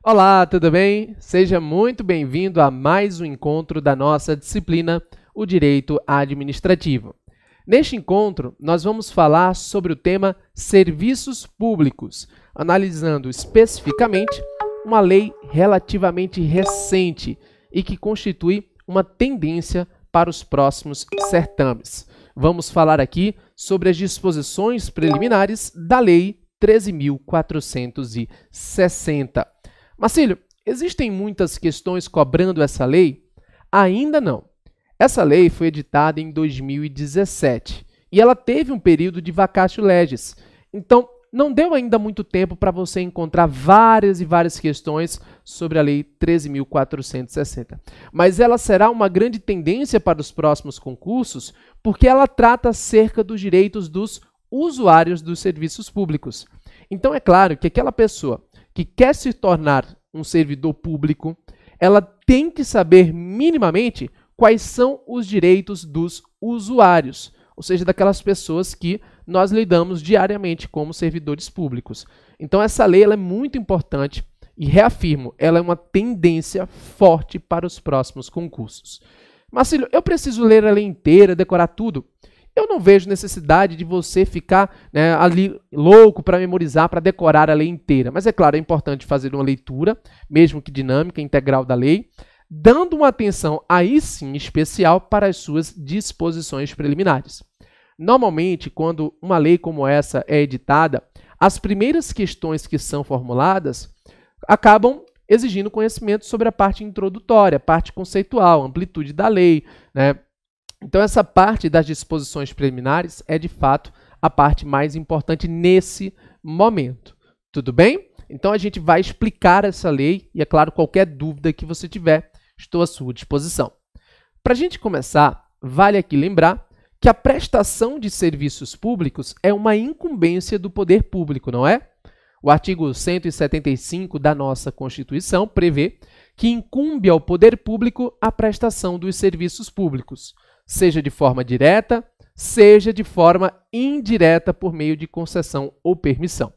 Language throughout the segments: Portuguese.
Olá, tudo bem? Seja muito bem-vindo a mais um encontro da nossa disciplina, o Direito Administrativo. Neste encontro, nós vamos falar sobre o tema Serviços Públicos, analisando especificamente uma lei relativamente recente e que constitui uma tendência para os próximos certames. Vamos falar aqui sobre as disposições preliminares da Lei 13.460. Marcílio, existem muitas questões cobrando essa lei? Ainda não. Essa lei foi editada em 2017 e ela teve um período de vacatio legis. Então, não deu ainda muito tempo para você encontrar várias questões sobre a Lei 13.460. Mas ela será uma grande tendência para os próximos concursos porque ela trata acerca dos direitos dos usuários dos serviços públicos. Então, é claro que aquela pessoa que quer se tornar um servidor público, ela tem que saber minimamente quais são os direitos dos usuários, ou seja, daquelas pessoas que nós lidamos diariamente como servidores públicos. Então, essa lei ela é muito importante e, reafirmo, ela é uma tendência forte para os próximos concursos. Marcílio, eu preciso ler a lei inteira, decorar tudo? Eu não vejo necessidade de você ficar ali louco para memorizar, para decorar a lei inteira. Mas, é claro, é importante fazer uma leitura, mesmo que dinâmica, integral da lei, dando uma atenção aí sim especial para as suas disposições preliminares. Normalmente, quando uma lei como essa é editada, as primeiras questões que são formuladas acabam exigindo conhecimento sobre a parte introdutória, a parte conceitual, a amplitude da lei, né? Então, essa parte das disposições preliminares é, de fato, a parte mais importante nesse momento. Tudo bem? Então, a gente vai explicar essa lei e, é claro, qualquer dúvida que você tiver, estou à sua disposição. Para a gente começar, vale aqui lembrar que a prestação de serviços públicos é uma incumbência do poder público, não é? O artigo 175 da nossa Constituição prevê que incumbe ao poder público a prestação dos serviços públicos, seja de forma direta, seja de forma indireta por meio de concessão ou permissão.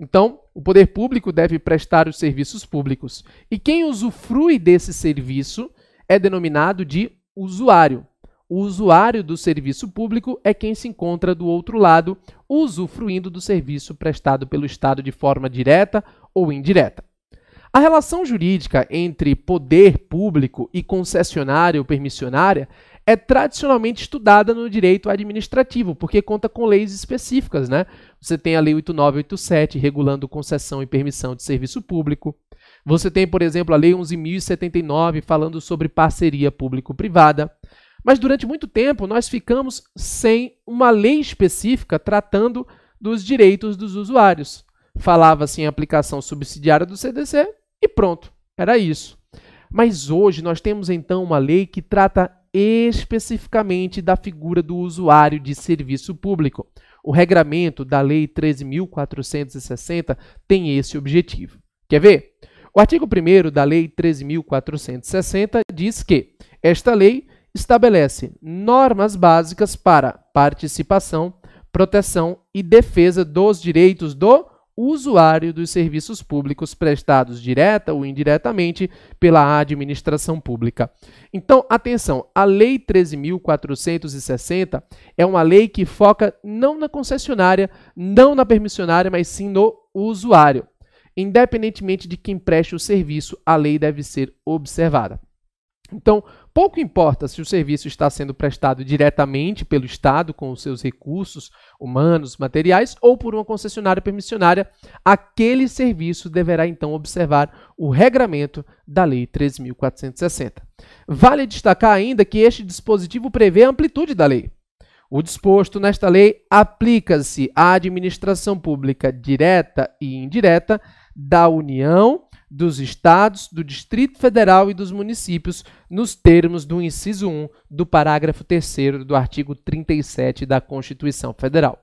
Então, o poder público deve prestar os serviços públicos e quem usufrui desse serviço é denominado de usuário. O usuário do serviço público é quem se encontra do outro lado, usufruindo do serviço prestado pelo Estado de forma direta ou indireta. A relação jurídica entre poder público e concessionária ou permissionária é tradicionalmente estudada no direito administrativo, porque conta com leis específicas, né? Você tem a Lei 8987, regulando concessão e permissão de serviço público. Você tem, por exemplo, a Lei 11.079, falando sobre parceria público-privada. Mas durante muito tempo nós ficamos sem uma lei específica tratando dos direitos dos usuários. Falava-se em aplicação subsidiária do CDC e pronto, era isso. Mas hoje nós temos então uma lei que trata especificamente da figura do usuário de serviço público. O regramento da Lei 13.460 tem esse objetivo. Quer ver? O artigo 1º da Lei 13.460 diz que esta lei estabelece normas básicas para participação, proteção e defesa dos direitos do usuário dos serviços públicos prestados direta ou indiretamente pela administração pública. Então, atenção, a Lei 13.460 é uma lei que foca não na concessionária, não na permissionária, mas sim no usuário. Independentemente de quem preste o serviço, a lei deve ser observada. Então, pouco importa se o serviço está sendo prestado diretamente pelo Estado, com os seus recursos humanos, materiais, ou por uma concessionária permissionária, aquele serviço deverá, então, observar o regramento da Lei 13.460. Vale destacar ainda que este dispositivo prevê a amplitude da lei. O disposto nesta lei aplica-se à administração pública direta e indireta da União, dos Estados, do Distrito Federal e dos municípios, nos termos do inciso 1 do parágrafo 3º do artigo 37 da Constituição Federal.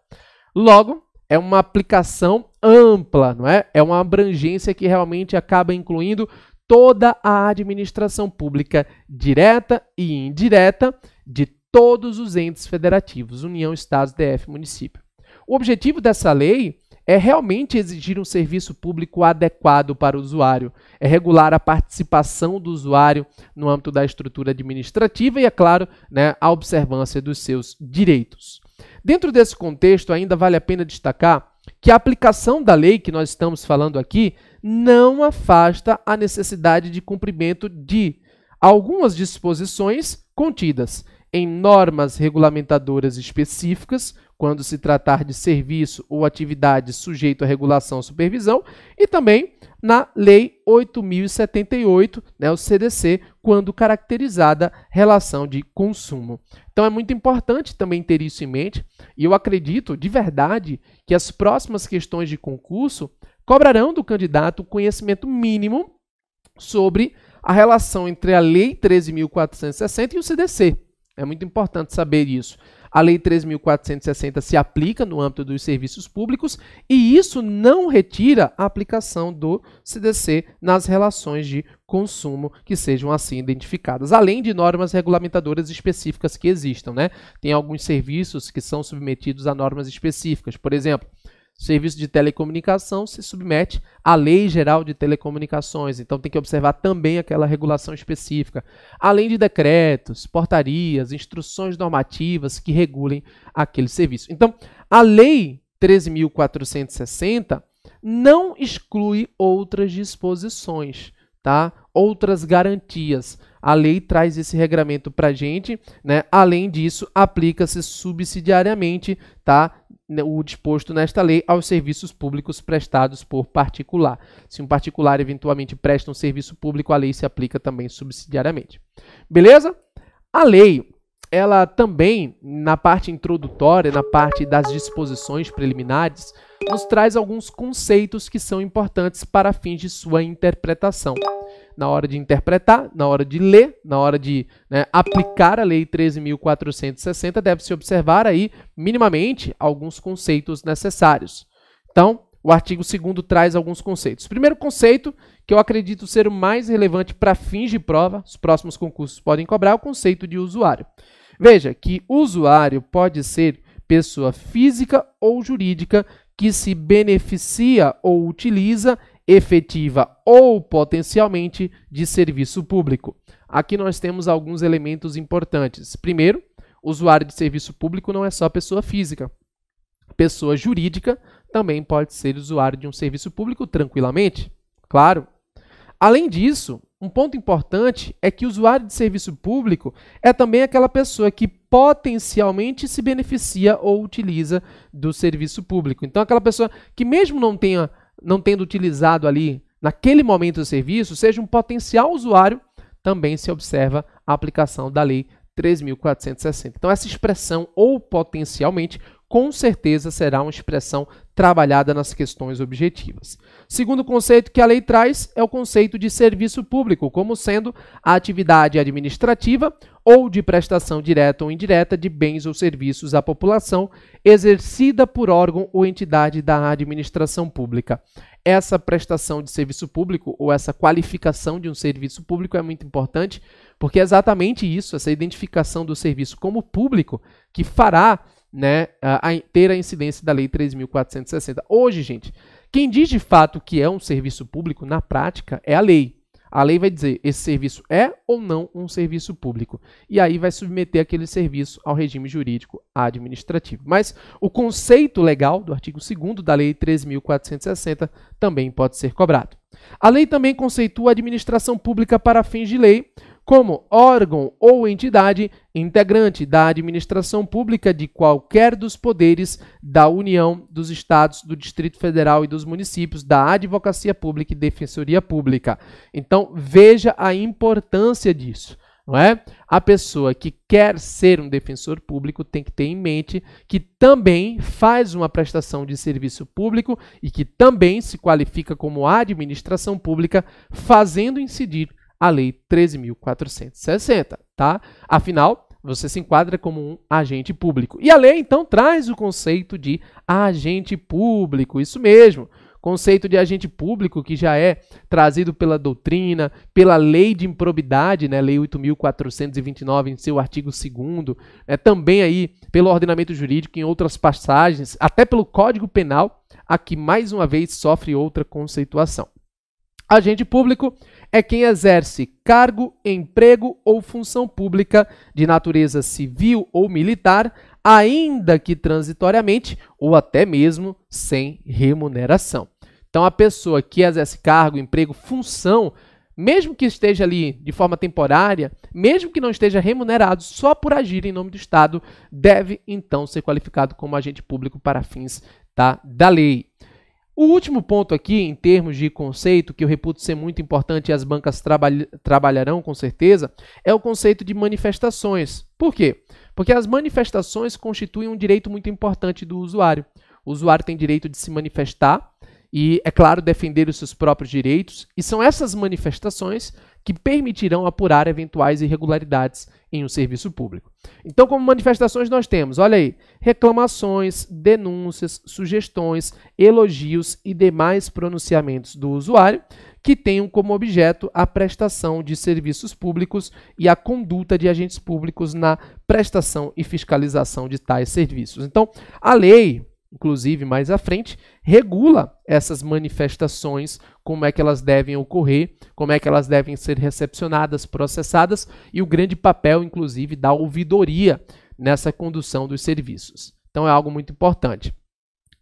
Logo, é uma aplicação ampla, não é? É uma abrangência que realmente acaba incluindo toda a administração pública direta e indireta de todos os entes federativos, União, Estados, DF, município. O objetivo dessa lei é realmente exigir um serviço público adequado para o usuário, é regular a participação do usuário no âmbito da estrutura administrativa e, é claro, né, a observância dos seus direitos. Dentro desse contexto, ainda vale a pena destacar que a aplicação da lei que nós estamos falando aqui não afasta a necessidade de cumprimento de algumas disposições contidas em normas regulamentadoras específicas, quando se tratar de serviço ou atividade sujeito à regulação ou supervisão, e também na Lei 8.078, né, o CDC, quando caracterizada relação de consumo. Então é muito importante também ter isso em mente, e eu acredito de verdade que as próximas questões de concurso cobrarão do candidato conhecimento mínimo sobre a relação entre a Lei 13.460 e o CDC. É muito importante saber isso. A Lei 13.460 se aplica no âmbito dos serviços públicos e isso não retira a aplicação do CDC nas relações de consumo que sejam assim identificadas, além de normas regulamentadoras específicas que existam, né? Tem alguns serviços que são submetidos a normas específicas. Por exemplo, serviço de telecomunicação se submete à Lei Geral de Telecomunicações, então tem que observar também aquela regulação específica, além de decretos, portarias, instruções normativas que regulem aquele serviço. Então, a Lei 13.460 não exclui outras disposições, tá? Outras garantias. A lei traz esse regramento para a gente, né? Além disso, aplica-se subsidiariamente, tá? O disposto nesta lei aos serviços públicos prestados por particular. Se um particular eventualmente presta um serviço público, a lei se aplica também subsidiariamente. Beleza? A lei, ela também, na parte introdutória, na parte das disposições preliminares, nos traz alguns conceitos que são importantes para fins de sua interpretação. Na hora de interpretar, na hora de ler, na hora de, né, aplicar a Lei 13.460, deve-se observar aí, minimamente, alguns conceitos necessários. Então, o artigo 2º traz alguns conceitos. Primeiro conceito, que eu acredito ser o mais relevante para fins de prova, os próximos concursos podem cobrar, é o conceito de usuário. Veja que usuário pode ser pessoa física ou jurídica que se beneficia ou utiliza efetiva ou potencialmente de serviço público. Aqui nós temos alguns elementos importantes. Primeiro, usuário de serviço público não é só pessoa física. Pessoa jurídica também pode ser usuário de um serviço público tranquilamente, claro. Além disso, um ponto importante é que o usuário de serviço público é também aquela pessoa que potencialmente se beneficia ou utiliza do serviço público. Então, aquela pessoa que mesmo não tendo utilizado ali, naquele momento o serviço, seja um potencial usuário, também se observa a aplicação da Lei 13.460. Então, essa expressão, ou potencialmente, com certeza será uma expressão trabalhada nas questões objetivas. Segundo conceito que a lei traz é o conceito de serviço público, como sendo a atividade administrativa ou de prestação direta ou indireta de bens ou serviços à população, exercida por órgão ou entidade da administração pública. Essa prestação de serviço público ou essa qualificação de um serviço público é muito importante, porque é exatamente isso, essa identificação do serviço como público, que fará, né, ter a incidência da Lei 13.460. Hoje, gente, quem diz de fato que é um serviço público, na prática, é a lei. A lei vai dizer, esse serviço é ou não um serviço público. E aí vai submeter aquele serviço ao regime jurídico administrativo. Mas o conceito legal do artigo 2º da Lei 13.460 também pode ser cobrado. A lei também conceitua a administração pública para fins de lei como órgão ou entidade integrante da administração pública de qualquer dos poderes da União, dos Estados, do Distrito Federal e dos municípios, da Advocacia Pública e Defensoria Pública. Então, veja a importância disso, não é? A pessoa que quer ser um defensor público tem que ter em mente que também faz uma prestação de serviço público e que também se qualifica como administração pública, fazendo incidir a Lei 13.460, tá? Afinal, você se enquadra como um agente público. E a lei, então, traz o conceito de agente público, isso mesmo. Conceito de agente público que já é trazido pela doutrina, pela lei de improbidade, né? Lei 8.429, em seu artigo 2º, também aí pelo ordenamento jurídico, em outras passagens, até pelo Código Penal, aqui mais uma vez sofre outra conceituação. Agente público é quem exerce cargo, emprego ou função pública de natureza civil ou militar, ainda que transitoriamente ou até mesmo sem remuneração. Então, a pessoa que exerce cargo, emprego, função, mesmo que esteja ali de forma temporária, mesmo que não esteja remunerado, só por agir em nome do Estado, deve então ser qualificado como agente público para fins da lei. O último ponto aqui, em termos de conceito, que eu reputo ser muito importante e as bancas trabalharão com certeza, é o conceito de manifestações. Por quê? Porque as manifestações constituem um direito muito importante do usuário. O usuário tem direito de se manifestar e, é claro, defender os seus próprios direitos, e são essas manifestações que permitirão apurar eventuais irregularidades em um serviço público. Então, como manifestações, nós temos, olha aí, reclamações, denúncias, sugestões, elogios e demais pronunciamentos do usuário que tenham como objeto a prestação de serviços públicos e a conduta de agentes públicos na prestação e fiscalização de tais serviços. Então, a lei, inclusive mais à frente, regula essas manifestações, como é que elas devem ocorrer, como é que elas devem ser recepcionadas, processadas e o grande papel, inclusive, da ouvidoria nessa condução dos serviços. Então, é algo muito importante.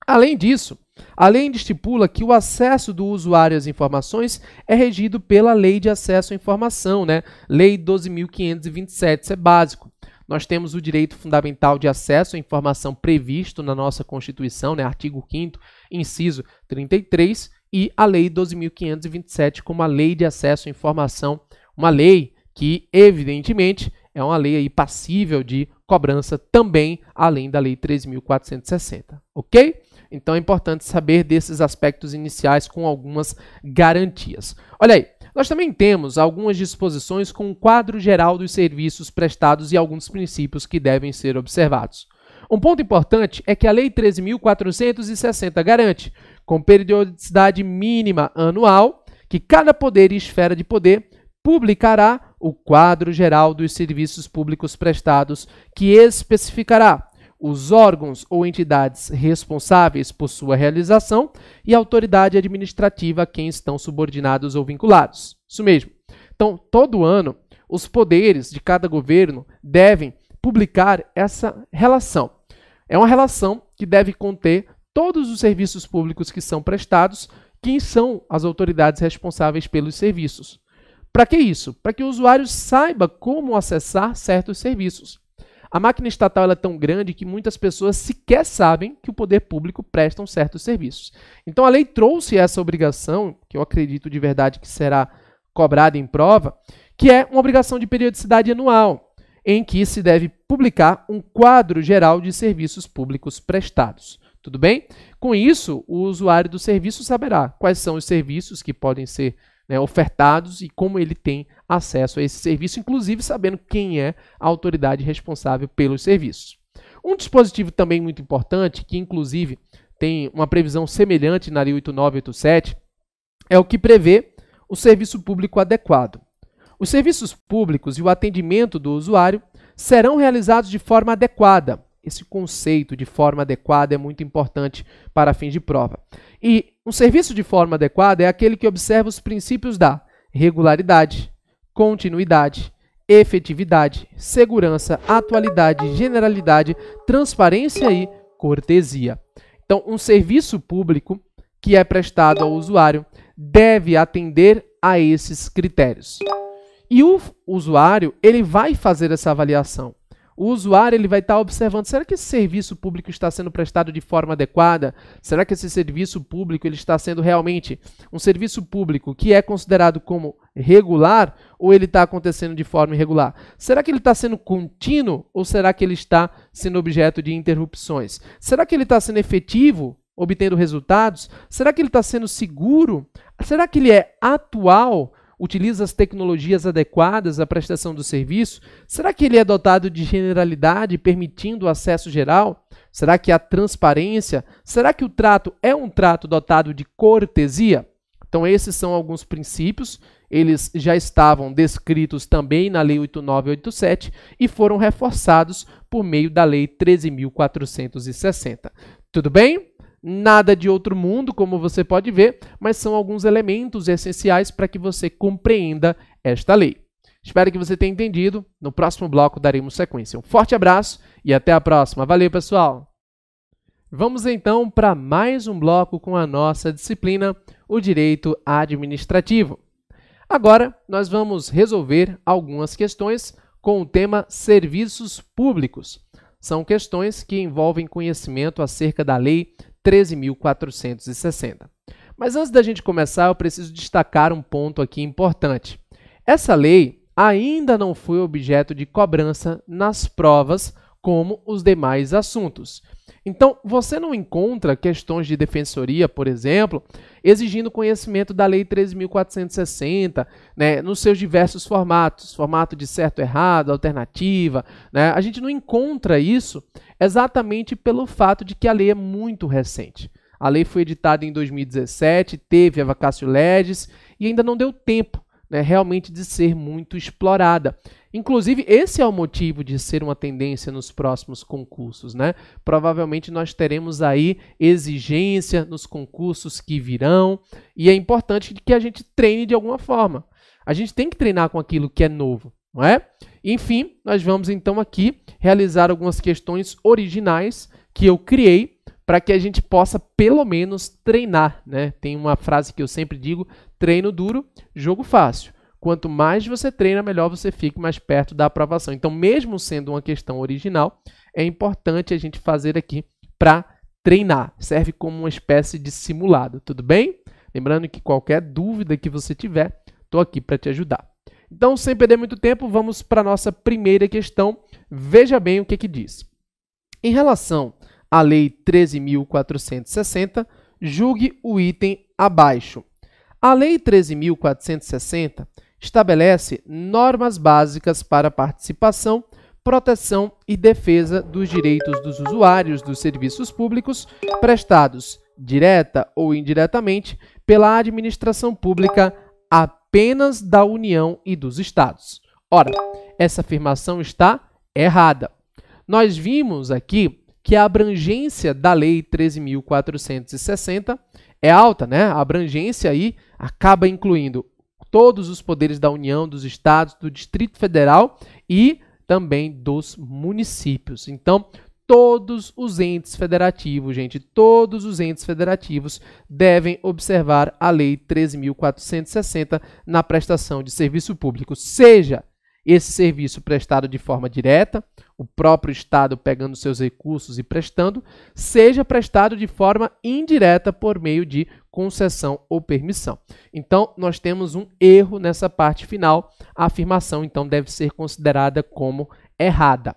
Além disso, a lei estipula que o acesso do usuário às informações é regido pela Lei de Acesso à Informação, né? Lei 12.527, isso é básico. Nós temos o direito fundamental de acesso à informação previsto na nossa Constituição, né? Artigo 5º, inciso 33, e a Lei 12.527 como a Lei de Acesso à Informação, uma lei que, evidentemente, é uma lei aí passível de cobrança também, além da Lei 13.460, ok? Então é importante saber desses aspectos iniciais com algumas garantias. Olha aí, nós também temos algumas disposições com um quadro geral dos serviços prestados e alguns princípios que devem ser observados. Um ponto importante é que a Lei 13.460 garante, com periodicidade mínima anual, que cada poder e esfera de poder publicará o quadro geral dos serviços públicos prestados, que especificará os órgãos ou entidades responsáveis por sua realização e a autoridade administrativa a quem estão subordinados ou vinculados. Isso mesmo. Então, todo ano, os poderes de cada governo devem publicar essa relação. É uma relação que deve conter todos os serviços públicos que são prestados, quem são as autoridades responsáveis pelos serviços. Para que isso? Para que o usuário saiba como acessar certos serviços. A máquina estatal é tão grande que muitas pessoas sequer sabem que o poder público presta certos serviços. Então, a lei trouxe essa obrigação, que eu acredito de verdade que será cobrada em prova, que é uma obrigação de periodicidade anual, em que se deve publicar um quadro geral de serviços públicos prestados. Tudo bem? Com isso, o usuário do serviço saberá quais são os serviços que podem ser ofertados e como ele tem acesso a esse serviço, inclusive sabendo quem é a autoridade responsável pelos serviços. Um dispositivo também muito importante, que inclusive tem uma previsão semelhante na Lei 8987, é o que prevê o serviço público adequado. Os serviços públicos e o atendimento do usuário serão realizados de forma adequada. Esse conceito de forma adequada é muito importante para fins de prova. E um serviço de forma adequada é aquele que observa os princípios da regularidade, continuidade, efetividade, segurança, atualidade, generalidade, transparência e cortesia. Então, um serviço público que é prestado ao usuário deve atender a esses critérios. E o usuário, ele vai fazer essa avaliação. O usuário ele vai estar observando, será que esse serviço público está sendo prestado de forma adequada? Será que esse serviço público ele está sendo realmente um serviço público que é considerado como regular ou ele está acontecendo de forma irregular? Será que ele está sendo contínuo ou será que ele está sendo objeto de interrupções? Será que ele está sendo efetivo, obtendo resultados? Será que ele está sendo seguro? Será que ele é atual? Utiliza as tecnologias adequadas à prestação do serviço? Será que ele é dotado de generalidade, permitindo o acesso geral? Será que há transparência? Será que o trato é um trato dotado de cortesia? Então, esses são alguns princípios. Eles já estavam descritos também na Lei 8987 e foram reforçados por meio da Lei 13.460. Tudo bem? Nada de outro mundo, como você pode ver, mas são alguns elementos essenciais para que você compreenda esta lei. Espero que você tenha entendido. No próximo bloco daremos sequência. Um forte abraço e até a próxima. Valeu, pessoal! Vamos então para mais um bloco com a nossa disciplina, o Direito Administrativo. Agora, nós vamos resolver algumas questões com o tema Serviços Públicos. São questões que envolvem conhecimento acerca da Lei 13.460. Mas antes da gente começar, eu preciso destacar um ponto aqui importante. Essa lei ainda não foi objeto de cobrança nas provas como os demais assuntos. Então, você não encontra questões de defensoria, por exemplo, exigindo conhecimento da Lei 13.460, né, nos seus diversos formatos, formato de certo, errado, alternativa, né? A gente não encontra isso exatamente pelo fato de que a lei é muito recente. A lei foi editada em 2017, teve a vacatio legis e ainda não deu tempo, né, realmente de ser muito explorada. Inclusive, esse é o motivo de ser uma tendência nos próximos concursos, né? Provavelmente nós teremos aí exigência nos concursos que virão e é importante que a gente treine de alguma forma. A gente tem que treinar com aquilo que é novo, não é? Enfim, nós vamos então aqui realizar algumas questões originais que eu criei para que a gente possa pelo menos treinar, né? Tem uma frase que eu sempre digo, treino duro, jogo fácil. Quanto mais você treina, melhor você fica mais perto da aprovação. Então, mesmo sendo uma questão original, é importante a gente fazer aqui para treinar. Serve como uma espécie de simulado, tudo bem? Lembrando que qualquer dúvida que você tiver, estou aqui para te ajudar. Então, sem perder muito tempo, vamos para a nossa primeira questão. Veja bem o que diz. Em relação à Lei 13.460, julgue o item abaixo. A Lei 13.460 estabelece normas básicas para participação, proteção e defesa dos direitos dos usuários dos serviços públicos prestados, direta ou indiretamente, pela administração pública apenas da União e dos Estados. Ora, essa afirmação está errada. Nós vimos aqui que a abrangência da Lei 13.460 é alta, né? A abrangência aí acaba incluindo todos os poderes da União, dos Estados, do Distrito Federal e também dos municípios. Então, todos os entes federativos, gente, todos os entes federativos devem observar a Lei 13.460 na prestação de serviço público, seja esse serviço prestado de forma direta, o próprio Estado pegando seus recursos e prestando, seja prestado de forma indireta por meio de concessão ou permissão. Então, nós temos um erro nessa parte final. A afirmação, então, deve ser considerada como errada.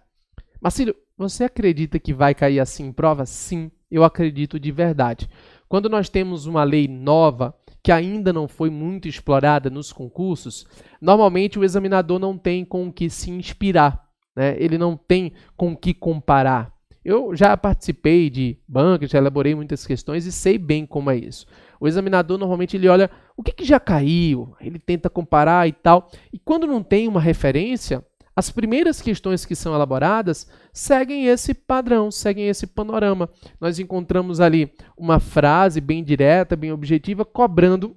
Marcílio, você acredita que vai cair assim em prova? Sim, eu acredito de verdade. Quando nós temos uma lei nova, que ainda não foi muito explorada nos concursos, normalmente o examinador não tem com o que se inspirar, né? Ele não tem com o que comparar. Eu já participei de bancas, já elaborei muitas questões e sei bem como é isso. O examinador normalmente ele olha o que já caiu, ele tenta comparar e tal, e quando não tem uma referência, as primeiras questões que são elaboradas seguem esse padrão, seguem esse panorama. Nós encontramos ali uma frase bem direta, bem objetiva, cobrando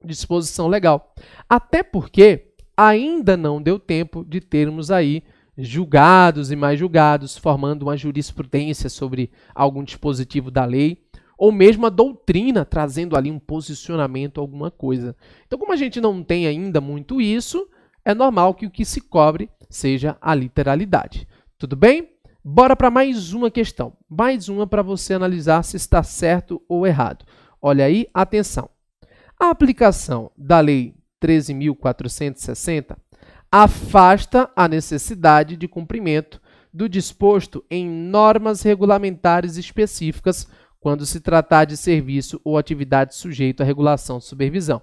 disposição legal. Até porque ainda não deu tempo de termos aí julgados e mais julgados, formando uma jurisprudência sobre algum dispositivo da lei, ou mesmo a doutrina, trazendo ali um posicionamento, alguma coisa. Então, como a gente não tem ainda muito isso, é normal que o que se cobre seja a literalidade. Tudo bem? Bora para mais uma questão. Mais uma para você analisar se está certo ou errado. Olha aí, atenção. A aplicação da Lei 13.460 afasta a necessidade de cumprimento do disposto em normas regulamentares específicas quando se tratar de serviço ou atividade sujeito à regulação de supervisão.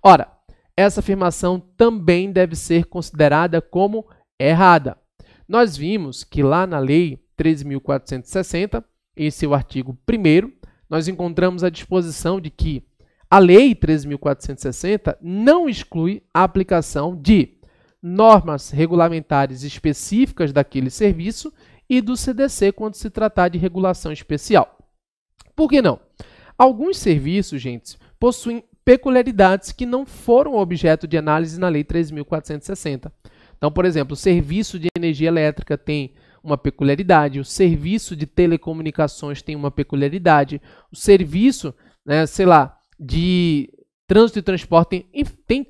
Ora, essa afirmação também deve ser considerada como errada. Nós vimos que lá na Lei 13.460, em seu artigo 1º, nós encontramos a disposição de que a Lei 13.460 não exclui a aplicação de normas regulamentares específicas daquele serviço e do CDC quando se tratar de regulação especial. Por que não? Alguns serviços, gente, possuem peculiaridades que não foram objeto de análise na Lei 3.460. Então, por exemplo, o serviço de energia elétrica tem uma peculiaridade, o serviço de telecomunicações tem uma peculiaridade, o serviço, sei lá, de trânsito e transporte,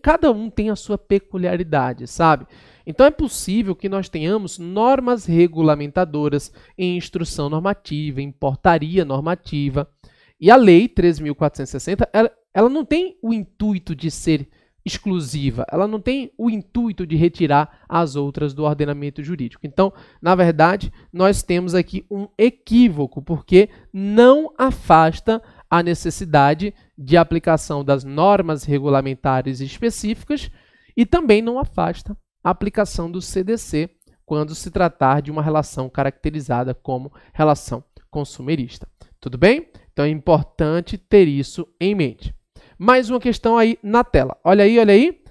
cada um tem a sua peculiaridade, sabe? Então, é possível que nós tenhamos normas regulamentadoras em instrução normativa, em portaria normativa, e a Lei 3.460, ela não tem o intuito de ser exclusiva, ela não tem o intuito de retirar as outras do ordenamento jurídico. Então, na verdade, nós temos aqui um equívoco, porque não afasta a necessidade de aplicação das normas regulamentares específicas e também não afasta a aplicação do CDC quando se tratar de uma relação caracterizada como relação consumerista. Tudo bem? Então, é importante ter isso em mente. Mais uma questão aí na tela. Olha aí, olha aí.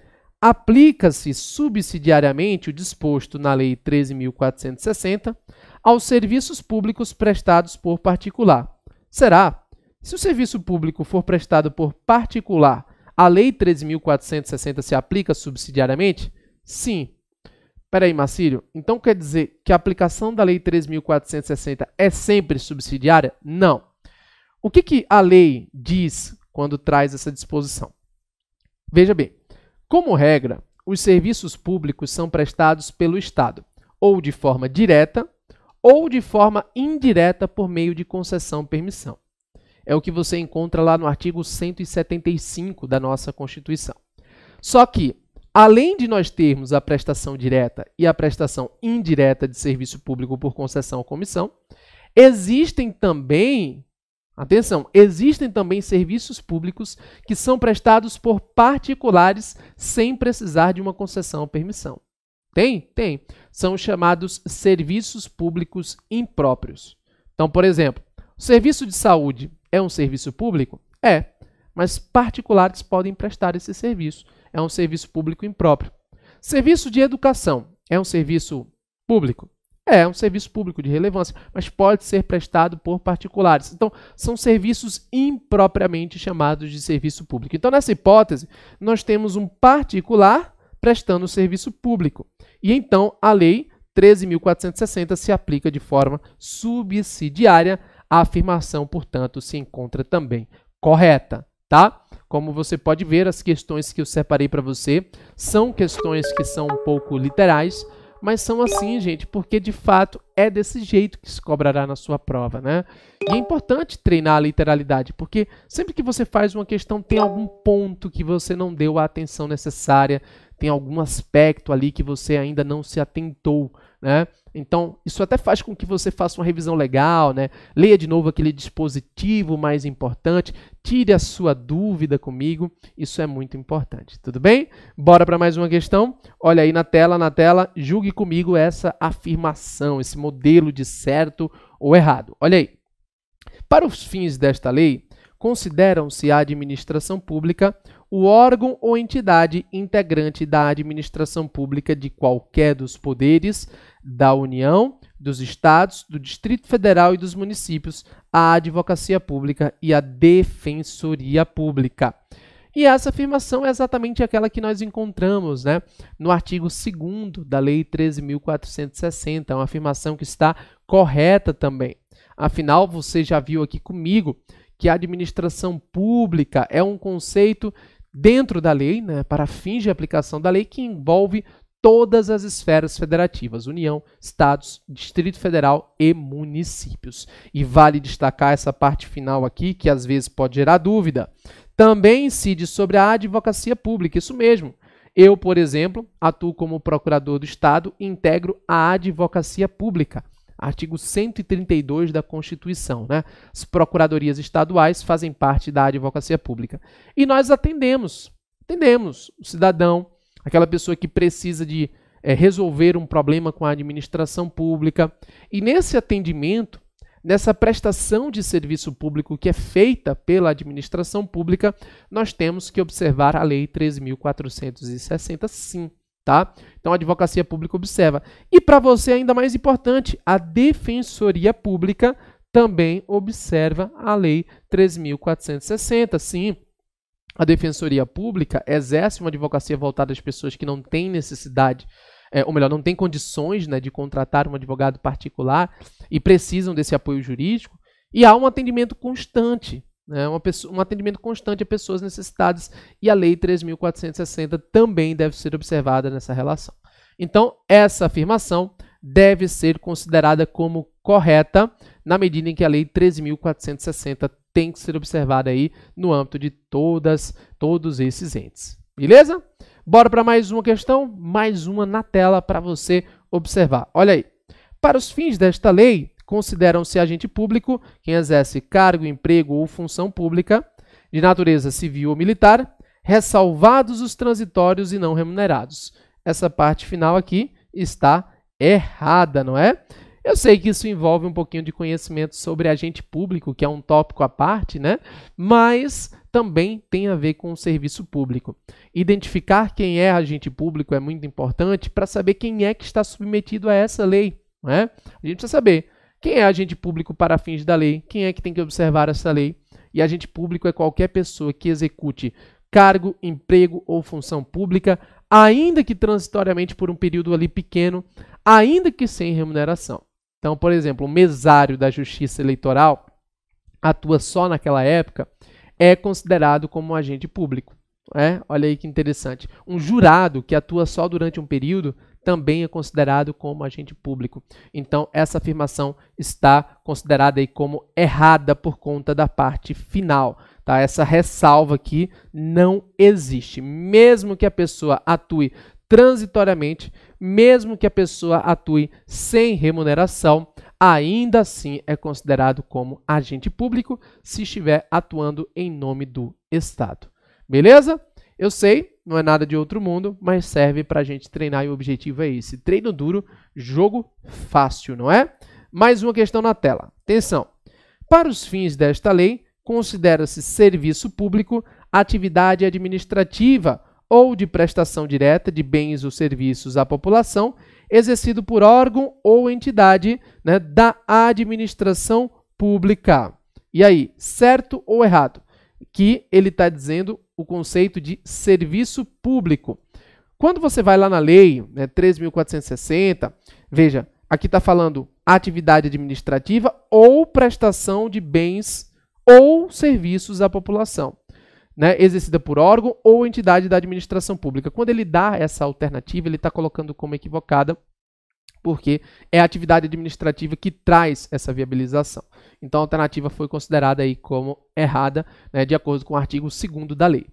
Aplica-se subsidiariamente o disposto na Lei 13.460 aos serviços públicos prestados por particular. Será? Se o serviço público for prestado por particular, a Lei 13.460 se aplica subsidiariamente? Sim. Espera aí, Marcílio. Então quer dizer que a aplicação da Lei 3.460 é sempre subsidiária? Não. O que a lei diz quando traz essa disposição? Veja bem, como regra, os serviços públicos são prestados pelo Estado, ou de forma direta, ou de forma indireta por meio de concessão-permissão. É o que você encontra lá no artigo 175 da nossa Constituição. Só que, além de nós termos a prestação direta e a prestação indireta de serviço público por concessão ou comissão, existem também serviços públicos que são prestados por particulares sem precisar de uma concessão ou permissão. Tem? Tem. São chamados serviços públicos impróprios. Então, por exemplo, o serviço de saúde é um serviço público? É, mas particulares podem prestar esse serviço. É um serviço público impróprio. Serviço de educação é um serviço público? É um serviço público de relevância, mas pode ser prestado por particulares. Então, são serviços impropriamente chamados de serviço público. Então, nessa hipótese, nós temos um particular prestando serviço público. E então, a Lei 13.460 se aplica de forma subsidiária. A afirmação, portanto, se encontra também correta, tá? Como você pode ver, as questões que eu separei para você são questões que são um pouco literais, mas são assim, gente, porque de fato é desse jeito que se cobrará na sua prova, né? E é importante treinar a literalidade, porque sempre que você faz uma questão tem algum ponto que você não deu a atenção necessária, tem algum aspecto ali que você ainda não se atentou, né? Então, isso até faz com que você faça uma revisão legal, né? Leia de novo aquele dispositivo mais importante, tire a sua dúvida comigo, isso é muito importante, tudo bem? Bora para mais uma questão? Olha aí na tela, julgue comigo essa afirmação, esse modelo de certo ou errado. Olha aí. Para os fins desta lei, consideram-se a administração pública o órgão ou entidade integrante da administração pública de qualquer dos poderes da União, dos Estados, do Distrito Federal e dos municípios, a Advocacia Pública e a Defensoria Pública. E essa afirmação é exatamente aquela que nós encontramos, né, no artigo 2º da Lei 13.460, uma afirmação que está correta também. Afinal, você já viu aqui comigo que a administração pública é um conceito dentro da lei, né, para fins de aplicação da lei, que envolve todas as esferas federativas, União, Estados, Distrito Federal e municípios. E vale destacar essa parte final aqui, que às vezes pode gerar dúvida. Também incide sobre a advocacia pública, isso mesmo. Eu, por exemplo, atuo como procurador do Estado e integro a advocacia pública. Artigo 132 da Constituição, né? As procuradorias estaduais fazem parte da advocacia pública. E nós atendemos o cidadão, aquela pessoa que precisa de resolver um problema com a administração pública. E nesse atendimento, nessa prestação de serviço público que é feita pela administração pública, nós temos que observar a Lei 13.460, sim. Tá? Então, a advocacia pública observa. E para você, ainda mais importante, a defensoria pública também observa a Lei 3.460. Sim, a Defensoria Pública exerce uma advocacia voltada às pessoas que não têm necessidade, ou melhor, não têm condições, né, de contratar um advogado particular e precisam desse apoio jurídico, e há um atendimento constante, né, um atendimento constante a pessoas necessitadas, e a Lei 3.460 também deve ser observada nessa relação. Então, essa afirmação deve ser considerada como correta, na medida em que a Lei 3.460 tem que ser observada aí no âmbito de todos esses entes. Beleza? Bora para mais uma questão, mais uma na tela para você observar. Olha aí. Para os fins desta lei, consideram-se agente público quem exerce cargo, emprego ou função pública de natureza civil ou militar, ressalvados os transitórios e não remunerados. Essa parte final aqui está errada, não é? Eu sei que isso envolve um pouquinho de conhecimento sobre agente público, que é um tópico à parte, né? Mas também tem a ver com o serviço público. Identificar quem é agente público é muito importante para saber quem é que está submetido a essa lei, não é? A gente precisa saber quem é agente público para fins da lei, quem é que tem que observar essa lei. E agente público é qualquer pessoa que execute cargo, emprego ou função pública, ainda que transitoriamente por um período ali pequeno, ainda que sem remuneração. Então, por exemplo, o mesário da Justiça Eleitoral atua só naquela época, é considerado como um agente público. Olha aí que interessante. Um jurado que atua só durante um período também é considerado como agente público. Então, essa afirmação está considerada aí como errada por conta da parte final. Tá? Essa ressalva aqui não existe. Mesmo que a pessoa atue transitoriamente, mesmo que a pessoa atue sem remuneração, ainda assim é considerado como agente público se estiver atuando em nome do Estado. Beleza? Eu sei, não é nada de outro mundo, mas serve para a gente treinar e o objetivo é esse. Treino duro, jogo fácil, não é? Mais uma questão na tela. Atenção! Para os fins desta lei, considera-se serviço público atividade administrativa ou de prestação direta de bens ou serviços à população, exercido por órgão ou entidade, né, da administração pública. E aí, certo ou errado? Que ele está dizendo o conceito de serviço público. Quando você vai lá na lei, né, 3.460, veja, aqui está falando atividade administrativa ou prestação de bens ou serviços à população, né, exercida por órgão ou entidade da administração pública. Quando ele dá essa alternativa, ele está colocando como equivocada, porque é a atividade administrativa que traz essa viabilização. Então, a alternativa foi considerada aí como errada, né, de acordo com o artigo 2º da lei.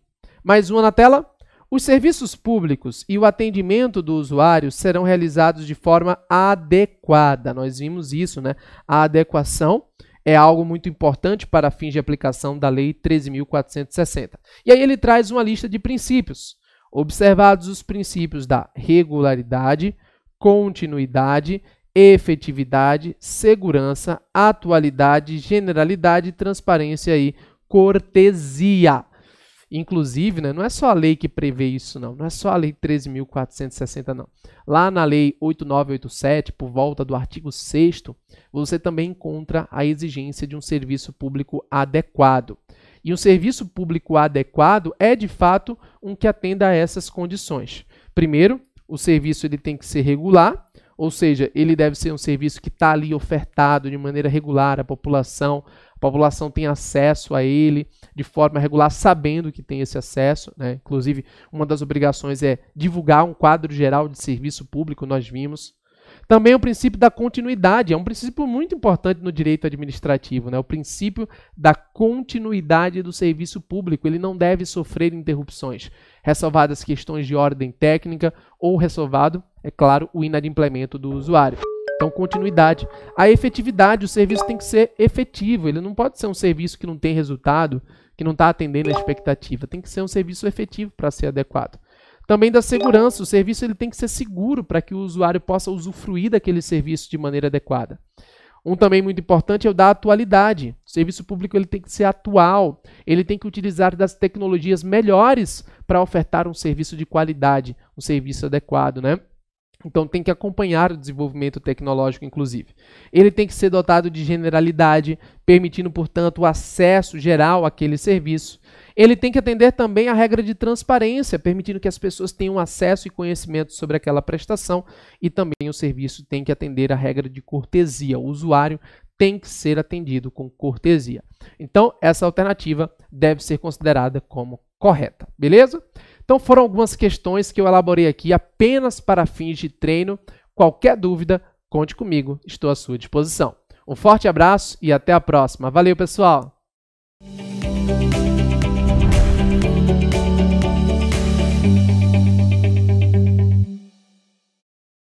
Mais uma na tela. Os serviços públicos e o atendimento do usuário serão realizados de forma adequada. Nós vimos isso, né? A adequação é algo muito importante para fins de aplicação da Lei 13.460. E aí ele traz uma lista de princípios. Observados os princípios da regularidade, continuidade, efetividade, segurança, atualidade, generalidade, transparência e cortesia. Inclusive, né, não é só a lei que prevê isso, não é só a Lei 13.460, não. Lá na Lei 8.987, por volta do artigo 6º, você também encontra a exigência de um serviço público adequado. E um serviço público adequado é, de fato, um que atenda a essas condições. Primeiro, o serviço ele tem que ser regular, ou seja, ele deve ser um serviço que está ali ofertado de maneira regular à população. A população tem acesso a ele de forma regular, sabendo que tem esse acesso, né? Inclusive, uma das obrigações é divulgar um quadro geral de serviço público, nós vimos. Também o princípio da continuidade, é um princípio muito importante no direito administrativo, né? O princípio da continuidade do serviço público, ele não deve sofrer interrupções, ressalvadas questões de ordem técnica ou ressalvado, é claro, o inadimplemento do usuário. Então, continuidade. A efetividade, o serviço tem que ser efetivo, ele não pode ser um serviço que não tem resultado, que não está atendendo a expectativa, tem que ser um serviço efetivo para ser adequado. Também da segurança, o serviço ele tem que ser seguro para que o usuário possa usufruir daquele serviço de maneira adequada. Um também muito importante é o da atualidade. O serviço público ele tem que ser atual, ele tem que utilizar das tecnologias melhores para ofertar um serviço de qualidade, um serviço adequado, né? Então, tem que acompanhar o desenvolvimento tecnológico, inclusive. Ele tem que ser dotado de generalidade, permitindo, portanto, o acesso geral àquele serviço. Ele tem que atender também à regra de transparência, permitindo que as pessoas tenham acesso e conhecimento sobre aquela prestação. E também o serviço tem que atender à regra de cortesia. O usuário tem que ser atendido com cortesia. Então, essa alternativa deve ser considerada como correta, beleza? Então, foram algumas questões que eu elaborei aqui apenas para fins de treino. Qualquer dúvida, conte comigo, estou à sua disposição. Um forte abraço e até a próxima. Valeu, pessoal!